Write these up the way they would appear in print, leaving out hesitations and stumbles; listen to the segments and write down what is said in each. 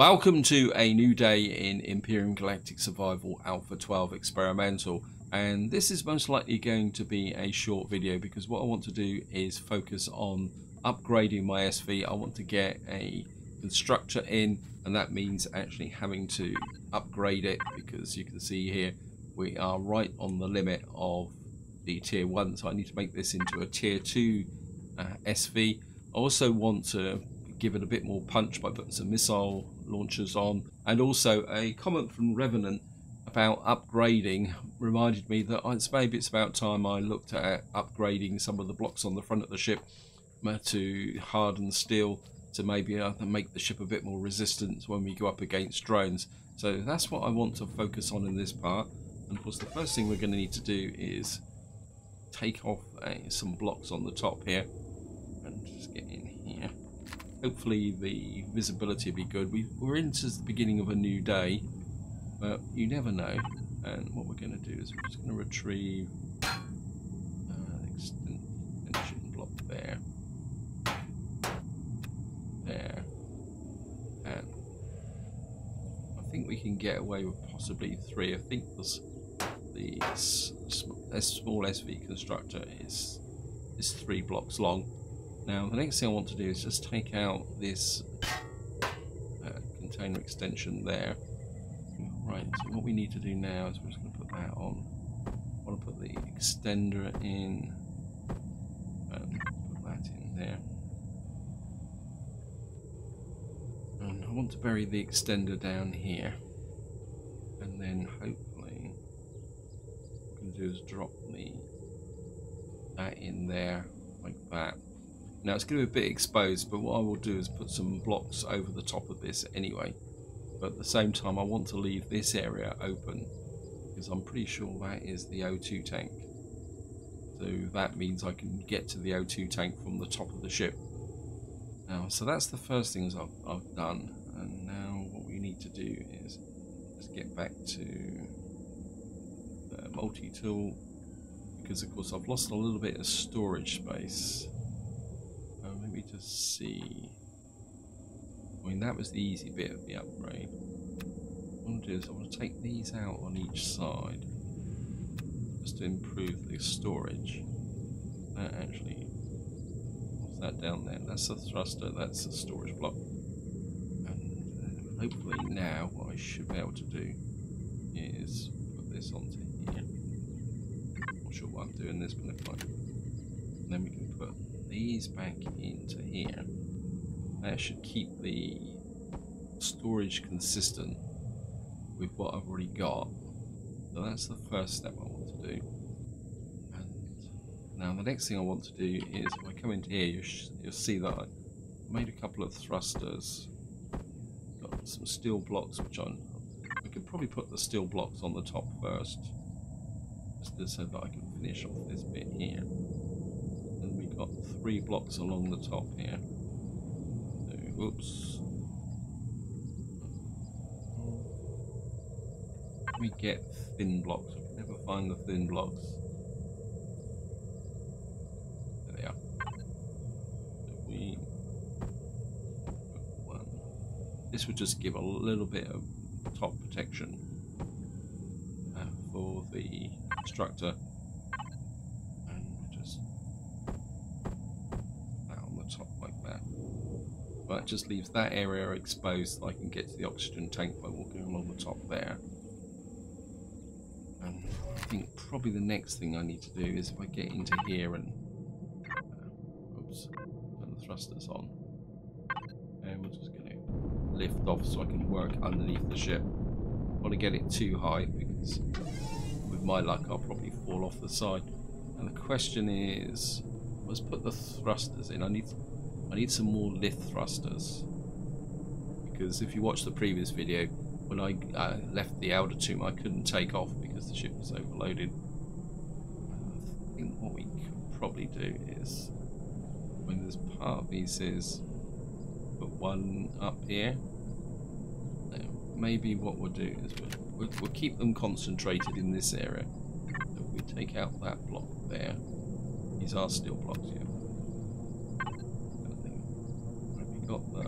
Welcome to a new day in Empyrion Galactic Survival Alpha 12 Experimental, and this is most likely going to be a short video because what I want to do is focus on upgrading my SV. I want to get a constructor in, and that means actually having to upgrade it because you can see here we are right on the limit of the tier 1, so I need to make this into a tier 2 SV. I also want to give it a bit more punch by putting some missile launchers on, and also a comment from Revenant about upgrading reminded me that maybe it's about time I looked at upgrading some of the blocks on the front of the ship to hardened steel to maybe make the ship a bit more resistant when we go up against drones. So that's what I want to focus on in this part, and of course the first thing we're going to need to do is take off some blocks on the top here and just get in here. Hopefully the visibility will be good. We're into the beginning of a new day, but you never know. And what we're going to do is we're just going to retrieve an extension block there, and I think we can get away with possibly 3. I think the small SV constructor is 3 blocks long. Now the next thing I want to do is just take out this container extension there. Right, so what we need to do now is we're just going to put that on. I want to put the extender in and put that in there. And I want to bury the extender down here. And then hopefully what we can do is drop that in there like that. Now it's going to be a bit exposed, but what I will do is put some blocks over the top of this anyway. But at the same time I want to leave this area open because I'm pretty sure that is the O2 tank. So that means I can get to the O2 tank from the top of the ship. Now, so that's the first things I've done, and now what we need to do is just get back to the multi-tool, because of course I've lost a little bit of storage space. Let me just see. I mean, that was the easy bit of the upgrade. What I want to do is I want to take these out on each side just to improve the storage. That actually, what's that down there? That's a thruster, that's a storage block. And hopefully now what I should be able to do is put this onto here. Not sure why I'm doing this, but never mind. And then we can put these back into here. That should keep the storage consistent with what I've already got. So that's the first step I want to do. And now the next thing I want to do is, if I come into here, you'll see that I made a couple of thrusters. Got some steel blocks, which we could probably put the steel blocks on the top first, just so that I can finish off this bit here. And we've got 3 blocks along the top here. So, whoops. Let me get thin blocks. I can never find the thin blocks. There they are. So we put 1. This would just give a little bit of top protection for the constructor. But it just leaves that area exposed so I can get to the oxygen tank by walking along the top there. And I think probably the next thing I need to do is if I get into here and oops, turn the thrusters on, and we're just going to lift off so I can work underneath the ship. I want to get it too high because with my luck I'll probably fall off the side. And the question is, let's put the thrusters in. I need some more lift thrusters, because if you watch the previous video, when I left the outer tomb I couldn't take off because the ship was overloaded. I think what we could probably do is, when there's part of these is put 1 up here. Maybe what we'll do is we'll keep them concentrated in this area. So we take out that block there. These are steel blocks here. Got the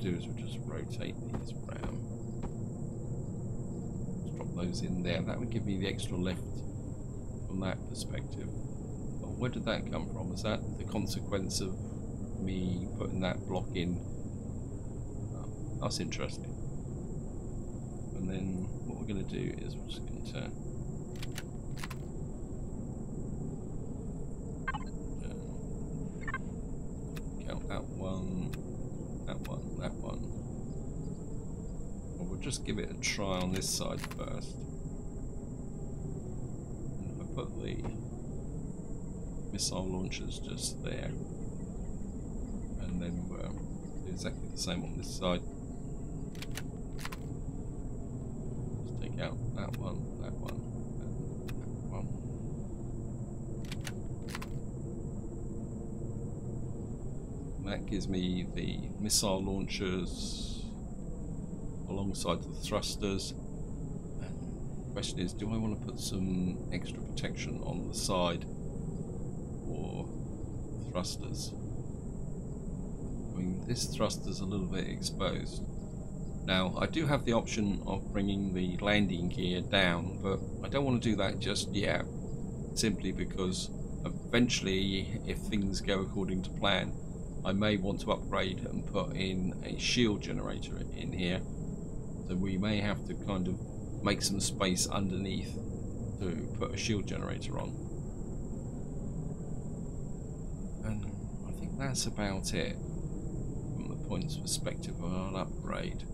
do is we'll just rotate these around. Just drop those in there. That would give me the extra lift from that perspective. But where did that come from? Is that the consequence of me putting that block in? Oh, that's interesting. And then what we're going to do is we're just going to count that one, that one, that one. Well, we'll just give it a try on this side first. And if I put the missile launchers just there, and then we'll do exactly the same on this side. Just take out that one, that one, that one. And that gives me the missile launchers alongside the thrusters. And the question is, do I want to put some extra protection on the side for thrusters? I mean, this thruster's a little bit exposed. Now, I do have the option of bringing the landing gear down, but I don't want to do that just yet, simply because eventually, if things go according to plan, I may want to upgrade and put in a shield generator in here. So we may have to kind of make some space underneath to put a shield generator on. And I think that's about it from the point's perspective of an upgrade.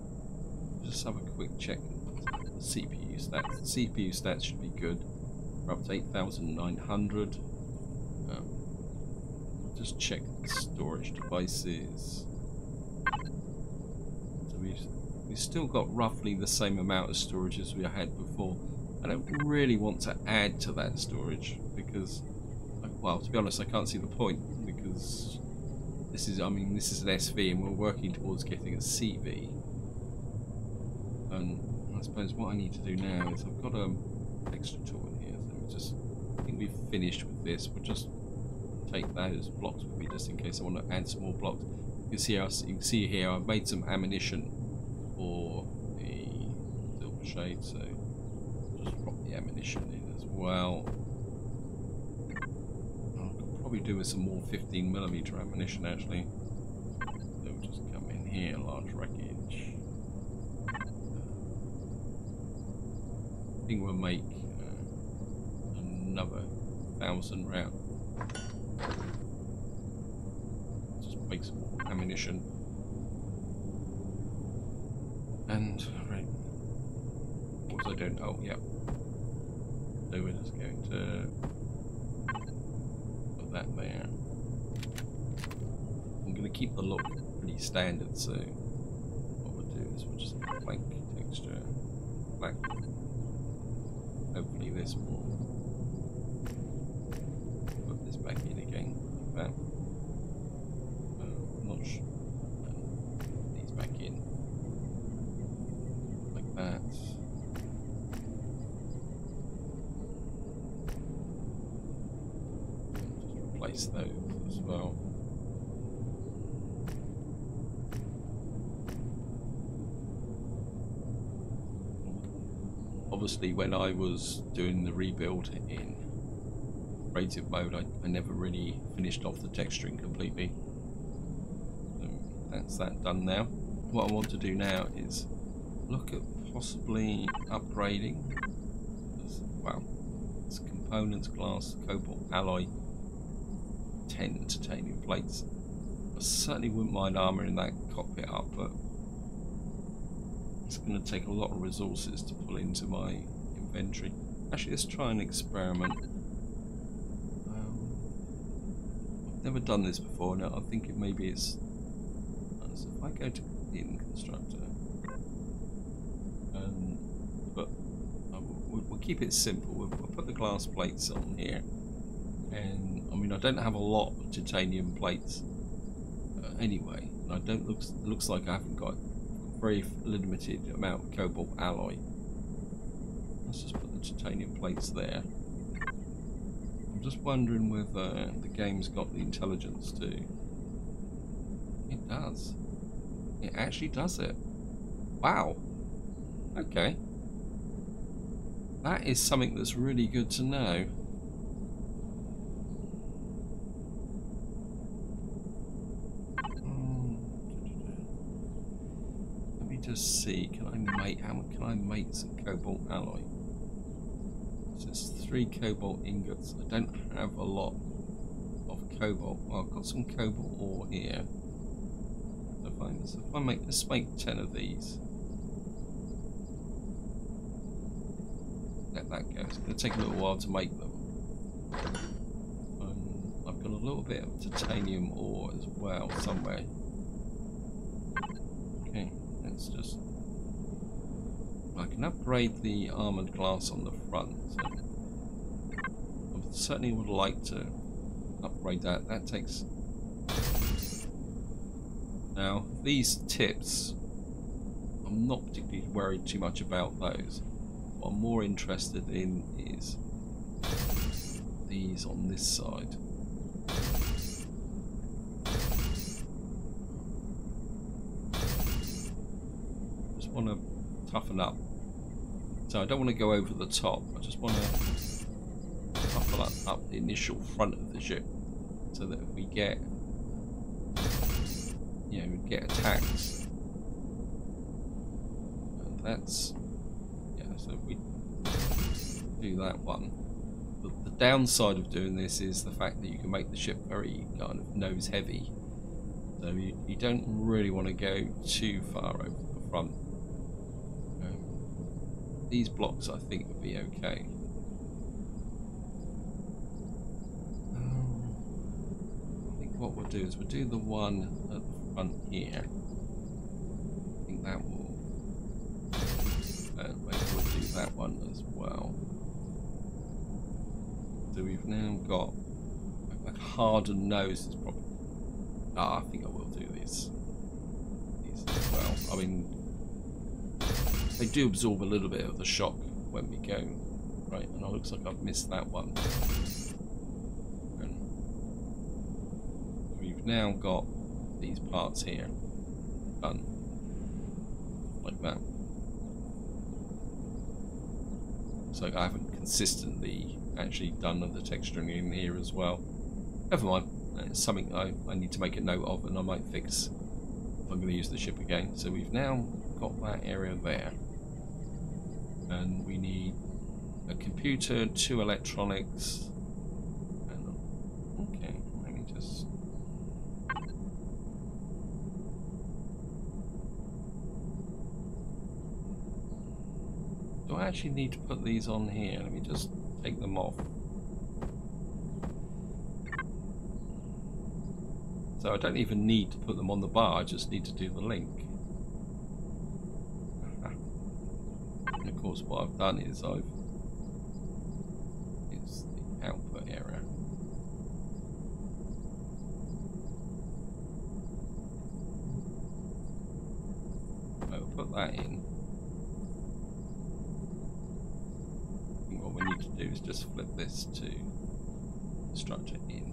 Just have a quick check the CPU stats. The CPU stats should be good. We're up to 8,900. Just check the storage devices. So we've still got roughly the same amount of storage as we had before. I don't really want to add to that storage because, well, to be honest, I can't see the point, because this is, I mean, this is an SV and we're working towards getting a CV. And I suppose what I need to do now is I've got an extra tool in here. So I think we've finished with this. We'll just take those blocks with me just in case I want to add some more blocks. You can see here I've made some ammunition for the silver shade, so just drop the ammunition in as well. I could probably do with some more 15mm ammunition actually. So we'll just come in here, large wreckage. I think we'll make another 1,000 rounds. Just make some more ammunition. And right, what was I doing? Oh yeah. So we're just going to put that there. I'm going to keep the look pretty standard, so what we'll do is we'll just blank texture, black. Hopefully this will put this back in again, like that. I'm not sure. These back in, like that. Just replace those as well. Obviously, when I was doing the rebuild in creative mode, I never really finished off the texturing completely. So that's that done now. What I want to do now is look at possibly upgrading. Well, it's components, glass, cobalt, alloy, 10 titanium plates. I certainly wouldn't mind armouring that cockpit up, but it's going to take a lot of resources to pull into my inventory. Actually, let's try an experiment. I've never done this before. Now, I'm thinking maybe it's... So if I go to in constructor, but we'll keep it simple. We'll put the glass plates on here, and I mean I don't have a lot of titanium plates anyway. And I don't looks like I haven't got very limited amount of cobalt alloy. Let's just put the titanium plates there. I'm just wondering whether the game's got the intelligence to... It does. It actually does it. Wow. Okay. That is something that's really good to know. Let me just see. Can I make some cobalt alloy? So it's 3 cobalt ingots. I don't have a lot of cobalt. Well, I've got some cobalt ore here. So if I make, let's make 10 of these. Let that go. It's going to take a little while to make them. I've got a little bit of titanium ore as well somewhere. Okay, let's just... I can upgrade the armoured glass on the front. So I certainly would like to upgrade that. That takes... Now, these tips, I'm not particularly worried too much about those. What I'm more interested in is these on this side. Just want to toughen up. So I don't want to go over the top. I just want to toughen up the initial front of the ship, so that if we get, we get attacks. And that's, so if we do that one. The downside of doing this is the fact that you can make the ship very kind of nose heavy. So you don't really want to go too far over the front. These blocks I think would be okay. I think what we'll do is we'll do the one at the front here. I think that will... maybe we'll do that one as well. So we've now got a hardened nose. Is probably... I think I will do these as well. I mean, they do absorb a little bit of the shock when we go. Right, and it looks like I've missed that one. And we've now got these parts here done. Like that. So I haven't consistently actually done the texturing in here as well. Never mind, it's something I need to make a note of, and I might fix if I'm going to use the ship again. So we've now got that area there, and we need a computer, 2 electronics, and okay, let me just... Do I actually need to put these on here? Let me just take them off. So I don't even need to put them on the bar, I just need to do the link. And of course what I've done is it's the output area. I'll put that in. What we need to do is just flip this to structure in.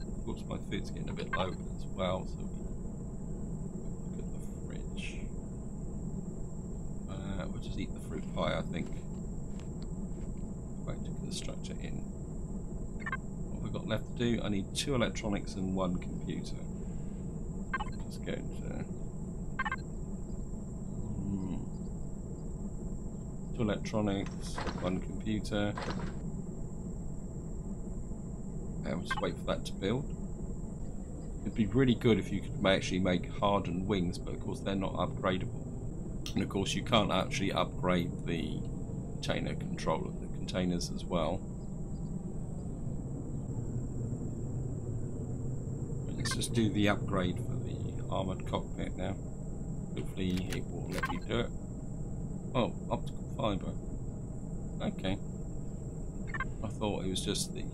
Of course my food's getting a bit low as well, so we look at the fridge. We'll just eat the fruit pie, I think. Back to constructor in. What have we got left to do? I need 2 electronics and 1 computer. Just go to 2 electronics, 1 computer. We'll just wait for that to build. It'd be really good if you could actually make hardened wings, but of course they're not upgradable. And of course you can't actually upgrade the container controller, the containers as well. Let's just do the upgrade for the armoured cockpit now. Hopefully it will let me do it. Oh, optical fibre. Okay. I thought it was just the...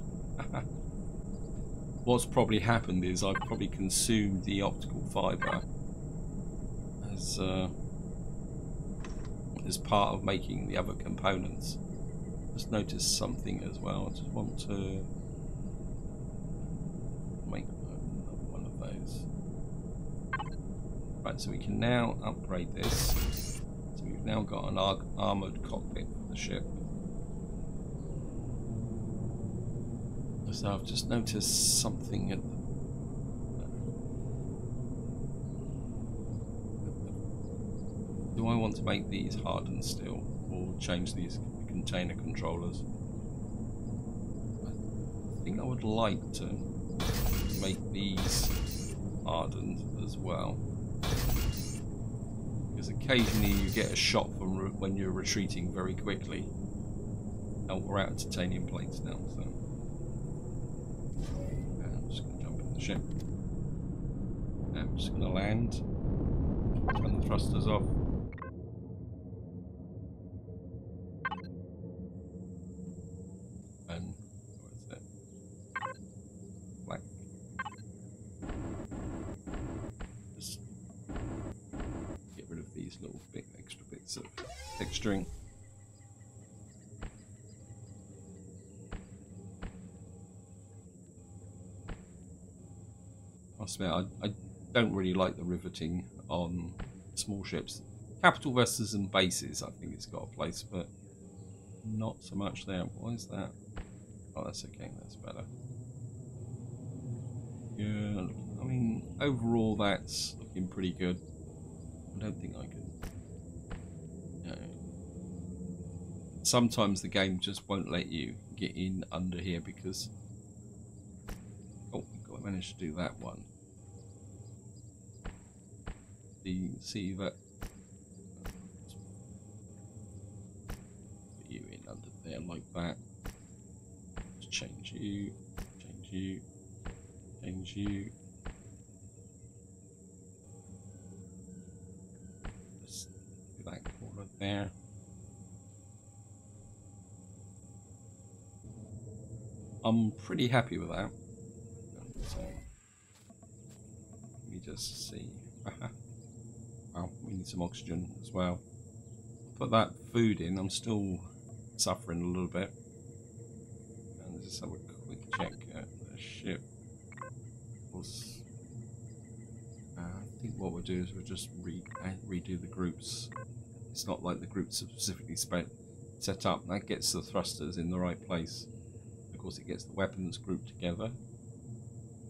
What's probably happened is I've probably consumed the optical fibre as part of making the other components. Just noticed something as well. I just want to make one of those. Right, so we can now upgrade this. So we've now got an armoured cockpit for the ship. So I've just noticed something at the... Do I want to make these hardened steel or change these container controllers? I think I would like to make these hardened as well, because occasionally you get a shot from when you're retreating very quickly. Oh, we're out of titanium plates now, so I'm just going to jump in the ship. I'm just going to land, turn the thrusters off. And what is it? Black. Just get rid of these little extra bits of texturing. I swear, I don't really like the riveting on small ships. Capital vessels and bases, I think it's got a place, but not so much there. Why is that? Oh, that's okay, that's better. Yeah, I mean, overall that's looking pretty good. I don't think I can... You know, sometimes the game just won't let you get in under here because... Oh, I managed to do that one. See that? Put you in under there like that. Just change you, change you, change you. Just do that corner there. I'm pretty happy with that. So, let me just see. Well, we need some oxygen as well. Put that food in. I'm still suffering a little bit. And let's just have a quick check at the ship. I think what we'll do is we'll just redo the groups. It's not like the groups are specifically set up. That gets the thrusters in the right place. Of course, it gets the weapons grouped together.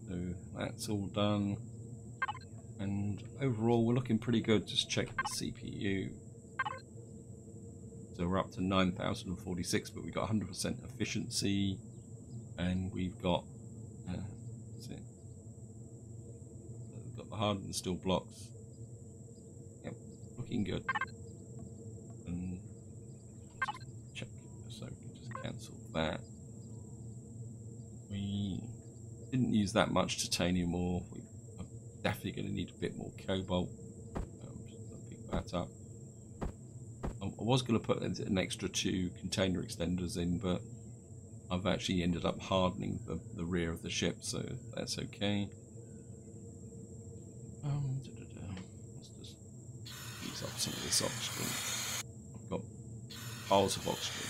So that's all done. And overall, we're looking pretty good. Just check the CPU. So we're up to 9,046, but we've got 100% efficiency. And we've got... that's it. So we've got the hardened steel blocks. Yep, looking good. And just check. So we can just cancel that. We didn't use that much titanium ore. Definitely going to need a bit more cobalt. Just gonna pick that up. I was going to put an extra 2 container extenders in, but I've actually ended up hardening the rear of the ship, so that's okay. Let's just use up some of this oxygen. I've got piles of oxygen.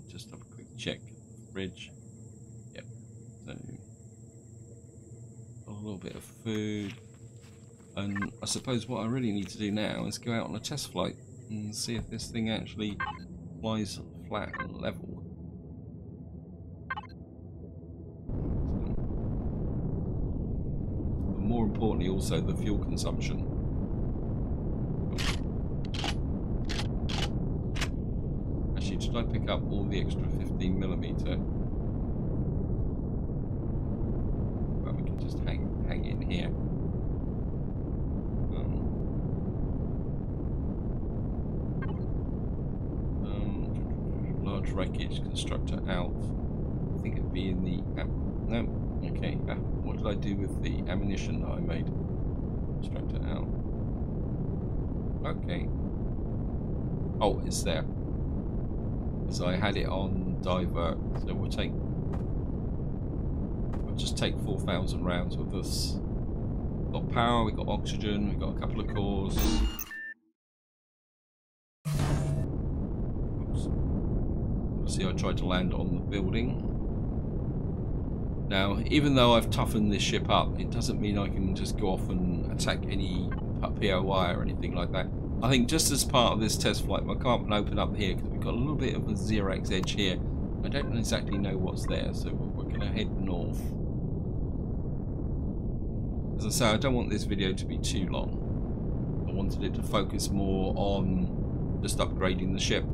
Just have a quick check the fridge. Yep. So a little bit of food, and I suppose what I really need to do now is go out on a test flight and see if this thing actually flies flat and level. But more importantly, also the fuel consumption. Should I pick up all the extra 15mm? Well, we can just hang in here. Large wreckage constructor out. I think it'd be in the... no, okay. What did I do with the ammunition that I made? Constructor out. Okay. Oh, it's there. So I had it on divert, so we'll just take 4,000 rounds with us. We've got power, we've got oxygen, we've got a couple of cores. Oops. obviously I tried to land on the building. Now, even though I've toughened this ship up, it doesn't mean I can just go off and attack any POI or anything like that. I think just as part of this test flight, I can't open up here because we've got a little bit of a Xerox edge here. I don't exactly know what's there, so we're going to head north. As I say, I don't want this video to be too long. I wanted it to focus more on just upgrading the ship.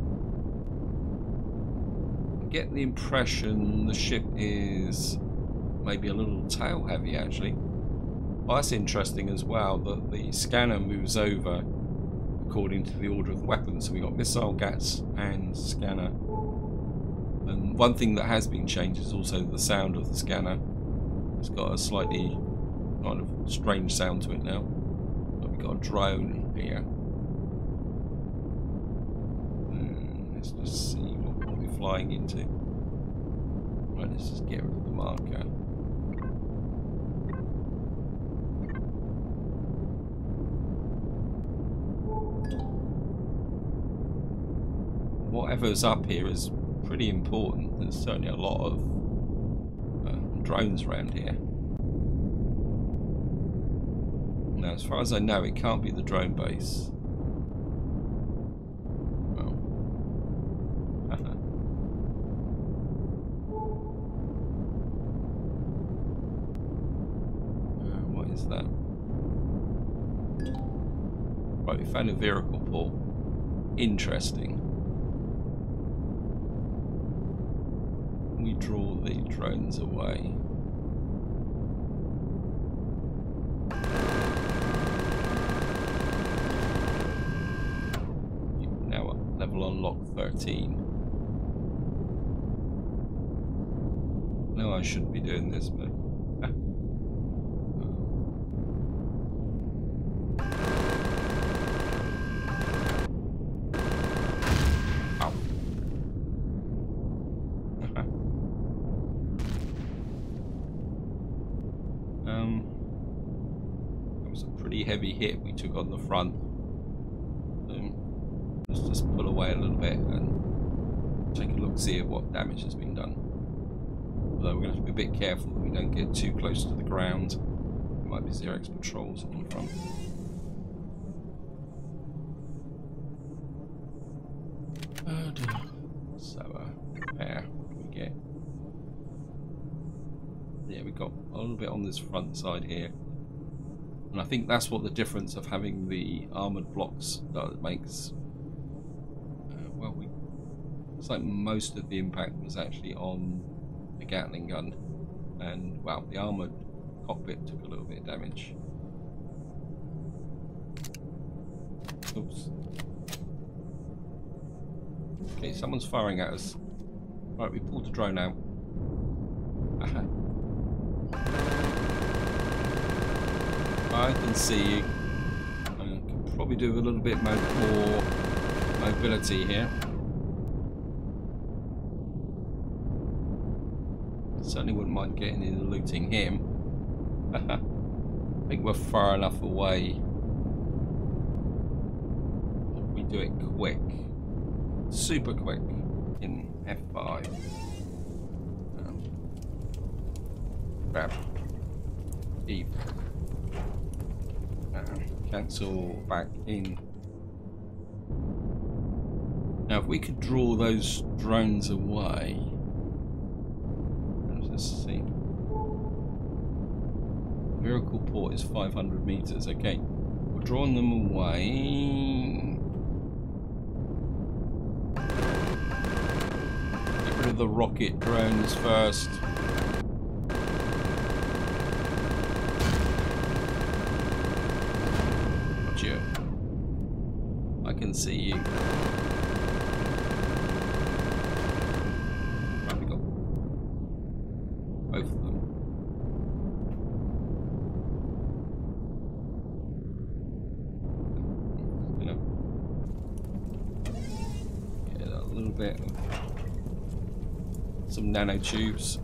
I get the impression the ship is maybe a little tail heavy, actually. Well, that's interesting as well, that the scanner moves over according to the order of the weapons. So we got missile, gats, and scanner. And one thing that has been changed is also the sound of the scanner. It's got a slightly kind of strange sound to it now. But we've got a drone here. Let's just see what we're flying into. Right, let's just get rid of the marker. Whatever's up here is pretty important. There's certainly a lot of drones around here. Now, as far as I know, it can't be the drone base. Well, what is that? Right, we found a vehicle port. Interesting. We draw the drones away. Now at level unlock 13. No, I shouldn't be doing this, but that was a pretty heavy hit we took on the front. Let's just pull away a little bit and take a look, see at what damage has been done. Although we're going to have to be a bit careful that we don't get too close to the ground. There might be Xerox patrols on the front. So, there we get. Yeah, we got a little bit on this front side here. And I think that's what the difference of having the armoured blocks makes. Well, it's like most of the impact was actually on the Gatling gun. And, well, the armoured cockpit took a little bit of damage. Oops. Okay, someone's firing at us. Right, we pulled the drone out. I can see you. I can probably do a little bit more mobility here. Certainly wouldn't mind getting in and looting him. I think we're far enough away. If we do it quick, super quick, in F5. Grab. Eve. Cancel back in. Now, if we could draw those drones away, let's just see. Vehicle port is 500 meters. Okay, we're drawing them away. Get rid of the rocket drones first. I can see you. Right, we got both of them. You know, get a little bit of some nanotubes.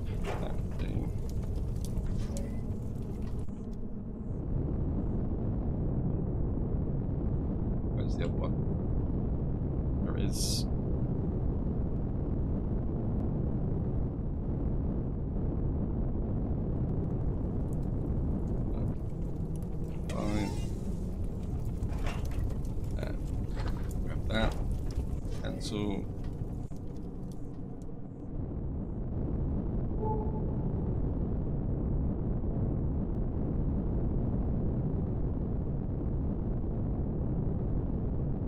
The other one. There is. so...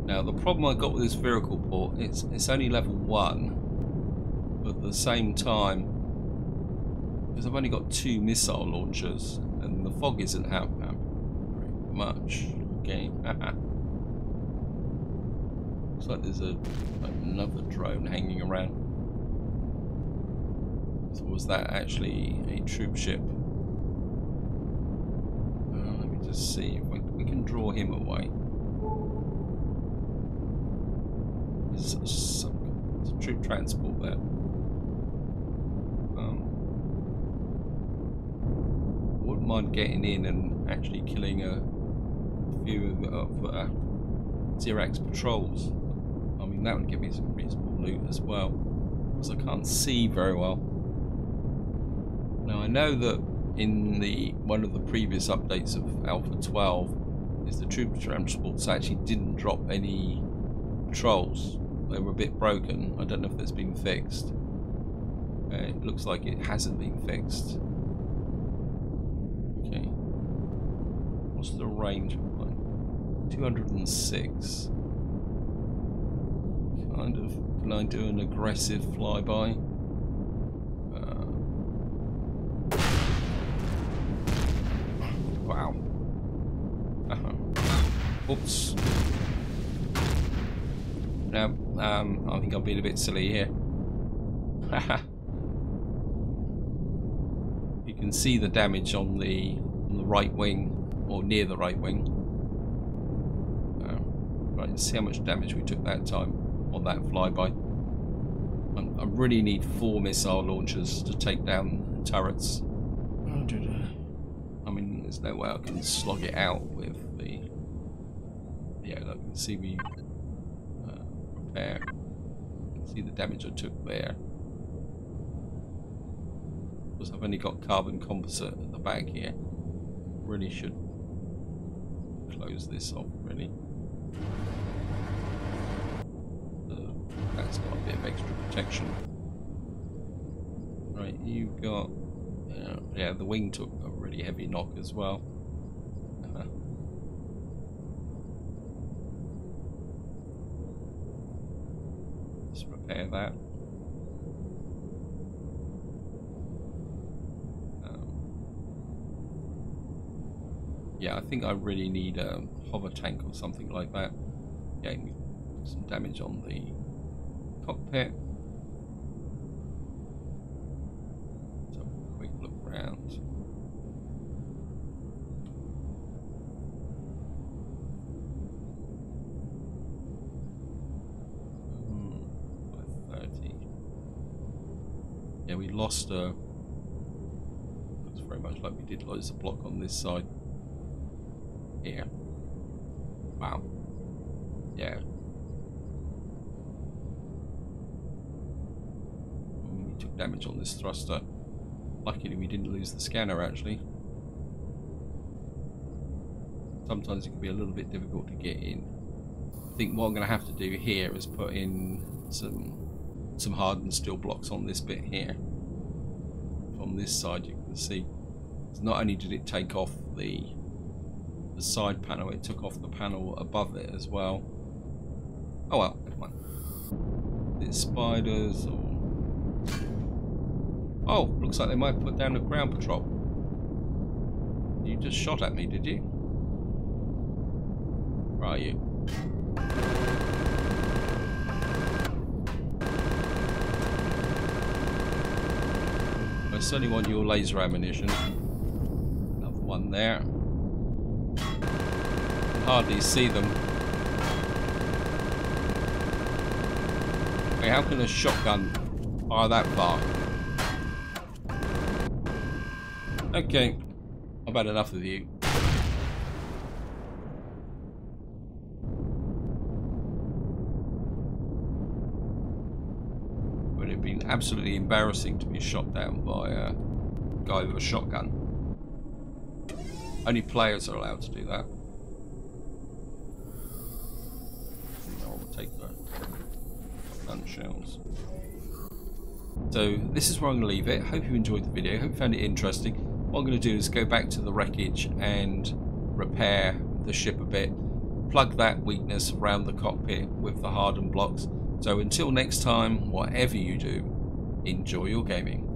Now the problem I got with this vehicle port, it's only level 1, but at the same time, because I've only got 2 missile launchers, and the fog isn't out very much. Okay. Looks like there's another drone hanging around. So was that actually a troop ship? Let me just see if we can draw him away. There's some troop transport there. I wouldn't mind getting in and actually killing a few of Xerax patrols. I mean, that would give me some reasonable loot as well, because I can't see very well. Now I know that in one of the previous updates of Alpha 12 is the troop transports actually didn't drop any patrols. They were a bit broken. I don't know if that's been fixed. It looks like it hasn't been fixed. Okay. What's the range of mine? 206. Kind of. Can I do an aggressive flyby? Wow. Oops. No, I think I'm being a bit silly here. You can see the damage on the right wing, or near the right wing. Right, let's see how much damage we took that time on that flyby. I really need 4 missile launchers to take down the turrets. I mean, there's no way I can slog it out with the... Yeah, look, you can see me repair. You can see the damage I took there. Because I've only got carbon composite at the back here. Really should close this off, really. That's got a bit of extra protection. Right, you've got... yeah, the wing took a really heavy knock as well. Let's repair that. Yeah, I think I really need a hover tank or something like that. Yeah, some damage on the cockpit. So a quick look around. Yeah, we lost a... Looks very much like we did lose a block on this side. Here. Wow. Yeah. We took damage on this thruster. Luckily we didn't lose the scanner actually. Sometimes it can be a little bit difficult to get in. I think what I'm going to have to do here is put in some hardened steel blocks on this bit here. On this side you can see. So not only did it take off the side panel, it took off the panel above it as well. Oh well, never mind. It's spiders or... Oh, looks like they might put down a ground patrol. You just shot at me, did you? Where are you? I certainly want your laser ammunition. Another one there. Hardly see them. Okay, how can a shotgun fire that far? Okay, I've had enough of you. Would have been absolutely embarrassing to be shot down by a guy with a shotgun. Only players are allowed to do that. Take Nutshells. So this is where I'm going to leave it. Hope you enjoyed the video. Hope you found it interesting. What I'm going to do is go back to the wreckage and repair the ship a bit. Plug that weakness around the cockpit with the hardened blocks. So until next time, whatever you do, enjoy your gaming.